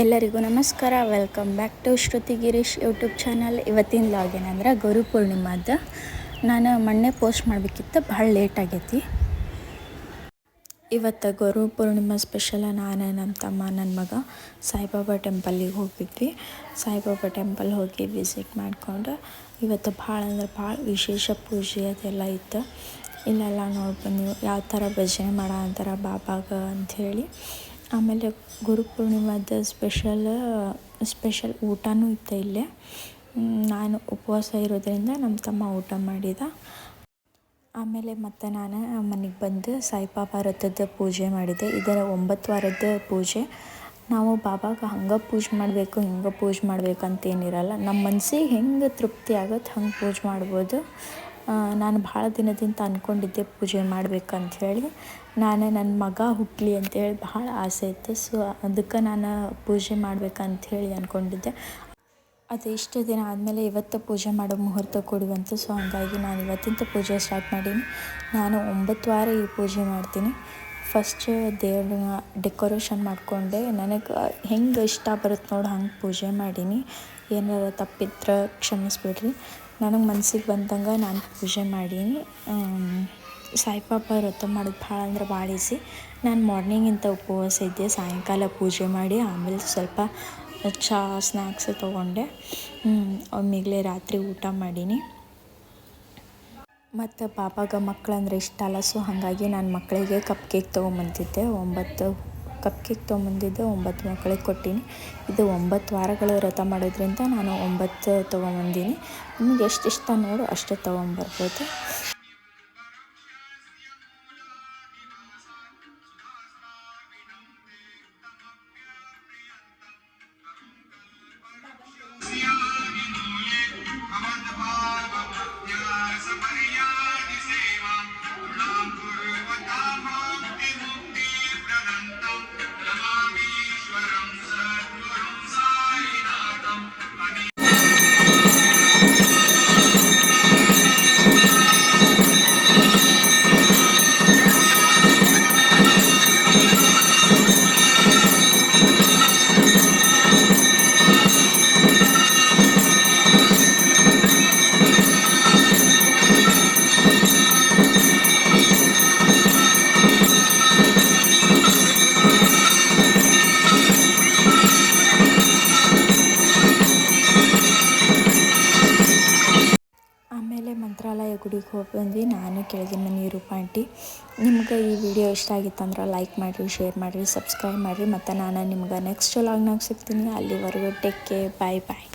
ಎಲ್ಲರಿಗೂ ನಮಸ್ಕಾರ. Welcome back to Shruti Girish YouTube channel. ಇವತ್ತಿನ ಲಾಗ್ ಏನಂದ್ರೆ ಗುರು ಪೂರ್ಣಿಮಾದ ನಾನು ಮೊನ್ನೆ ಪೋಸ್ಟ್ ಮಾಡಬೇಕಿತ್ತು, ಭಾಳ ಲೇಟ್ ಆಗೈತಿ. ಇವತ್ತು ಗುರು ಪೂರ್ಣಿಮಾ ಸ್ಪೆಷಲ ನಾನು ನಮ್ಮ ತಮ್ಮ ನನ್ನ ಮಗ ಸಾಯಿಬಾಬಾ ಟೆಂಪಲ್ಲಿಗೆ ಹೋಗಿದ್ವಿ. ಸಾಯಿಬಾಬಾ ಟೆಂಪಲ್ ಹೋಗಿ ವಿಸಿಟ್ ಮಾಡಿಕೊಂಡು ಇವತ್ತು ಭಾಳ ಅಂದ್ರೆ ಭಾಳ ವಿಶೇಷ ಪೂಜೆ ಅದೆಲ್ಲ ಇತ್ತು. ಇಲ್ಲೆಲ್ಲ ನೋಡ್ಬಂದು ಯಾವ ಥರ ಭಜನೆ ಮಾಡೋ ಅಂತಾರೆ ಬಾಬಾಗ ಅಂಥೇಳಿ. ಆಮೇಲೆ ಗುರು ಪೂರ್ಣಿಮಾದ ಸ್ಪೆಷಲ್ ಊಟನೂ ಇತ್ತು ಇಲ್ಲೇ. ನಾನು ಉಪವಾಸ ಇರೋದ್ರಿಂದ ನಮ್ಮ ತಮ್ಮ ಊಟ ಮಾಡಿದ. ಆಮೇಲೆ ಮತ್ತು ನಾನು ಮನೆಗೆ ಬಂದು ಸಾಯಿಬಾಬಾ ವ್ರತದ ಪೂಜೆ ಮಾಡಿದೆ. ಇದರ 9 ವಾರದ ಪೂಜೆ. ನಾವು ಬಾಬಾಗೆ ಹಂಗೆ ಪೂಜೆ ಮಾಡಬೇಕು ಹಿಂಗೆ ಪೂಜೆ ಮಾಡಬೇಕು ಅಂತೇನಿರಲ್ಲ. ನಮ್ಮ ಮನಸ್ಸಿಗೆ ಹೆಂಗೆ ತೃಪ್ತಿ ಆಗುತ್ತೆ ಹಂಗೆ ಪೂಜೆ ಮಾಡ್ಬೋದು. ನಾನು ಭಾಳ ದಿನದಿಂದ ಅಂದ್ಕೊಂಡಿದ್ದೆ ಪೂಜೆ ಮಾಡಬೇಕಂಥೇಳಿ. ನಾನು ನನ್ನ ಮಗ ಹುಟ್ಟಲಿ ಅಂತೇಳಿ ಭಾಳ ಆಸೆ ಇತ್ತು. ಸೊ ಅದಕ್ಕೆ ನಾನು ಪೂಜೆ ಮಾಡ್ಬೇಕಂಥೇಳಿ ಅಂದ್ಕೊಂಡಿದ್ದೆ. ಅದು ಇಷ್ಟು ದಿನ ಆದಮೇಲೆ ಇವತ್ತು ಪೂಜೆ ಮಾಡೋ ಮುಹೂರ್ತ ಕೊಡುವಂತು. ಸೊ ಹಾಗಾಗಿ ನಾನು ಇವತ್ತಿಂದ ಪೂಜೆ ಸ್ಟಾರ್ಟ್ ಮಾಡೀನಿ. ನಾನು 9 ವಾರ ಈ ಪೂಜೆ ಮಾಡ್ತೀನಿ. ಫಸ್ಟ್ ದೇವ್ರನ್ನ ಡೆಕೋರೇಷನ್ ಮಾಡಿಕೊಂಡೆ. ನನಗೆ ಹೆಂಗೆ ಇಷ್ಟ ಬರುತ್ತೆ ನೋಡಿ ಹಂಗೆ ಪೂಜೆ ಮಾಡೀನಿ. ಏನಾರ ತಪ್ಪಿದ್ರೆ ಕ್ಷಮಿಸ್ಬಿಡ್ರಿ. ನನಗೆ ಮನ್ಸಿಗೆ ಬಂದಂಗೆ ನಾನು ಪೂಜೆ ಮಾಡೀನಿ. ಸಾಯಿಬಾಬಾ ವ್ರತ ಮಾಡೋದು ಭಾಳ ಅಂದ್ರೆ ಭಾಳ ಈಸಿ. ನಾನು ಮಾರ್ನಿಂಗಿಂತ ಉಪವಾಸ ಇದ್ದೆ. ಸಾಯಂಕಾಲ ಪೂಜೆ ಮಾಡಿ ಆಮೇಲೆ ಸ್ವಲ್ಪ ಚಹಾ ಸ್ನ್ಯಾಕ್ಸ್ ತೊಗೊಂಡೆ. ಒಮ್ಮೆಗಲೇ ರಾತ್ರಿ ಊಟ ಮಾಡೀನಿ. ಮತ್ತು ಬಾಬಾಗೆ ಮಕ್ಕಳಂದ್ರೆ ಇಷ್ಟ ಅಲ್ಲ. ಸೊ ಹಾಗಾಗಿ ನಾನು ಮಕ್ಕಳಿಗೆ ಕಪ್ ಕೇಕ್ ತೊಗೊಂಬಂದಿದ್ದೆ. 9 ಕಪ್ ಕೇಕ್ ತೊಗೊಂಬಂದಿದ್ದೆ. 9 ಮಕ್ಕಳಿಗೆ ಕೊಟ್ಟೀನಿ. ಇದು 9 ವಾರಗಳ ವ್ರತ ಮಾಡೋದ್ರಿಂದ ನಾನು 9 ತೊಗೊಂಬಂದೀನಿ. ನಿಮ್ಗೆ ಎಷ್ಟು ಇಷ್ಟ ನೋಡು ಅಷ್ಟು ತೊಗೊಂಬರ್ಬೋದು. ಆಮೇಲೆ ಮಂತ್ರಾಲಯ ಗುಡಿಗೆ ಹೋಗಿ ಬಂದ್ವಿ. ನಾನು ಕೆಳಗಿನ ಮನೆ ರೂಪ ಆಂಟಿ. ನಿಮ್ಗೆ ಈ ವಿಡಿಯೋ ಇಷ್ಟ ಆಗಿತ್ತಂದ್ರೆ ಲೈಕ್ ಮಾಡಿರಿ, ಶೇರ್ ಮಾಡಿರಿ, ಸಬ್ಸ್ಕ್ರೈಬ್ ಮಾಡಿರಿ. ಮತ್ತು ನಾನು ನಿಮ್ಗೆ ನೆಕ್ಸ್ಟ್ ವ್ಲಾಗ್ನಾಗ ಸಿಗ್ತೀನಿ. ಅಲ್ಲಿವರೆಗೂ ಟೇಕ್ ಕೇರ್. ಬಾಯ್ ಬಾಯ್.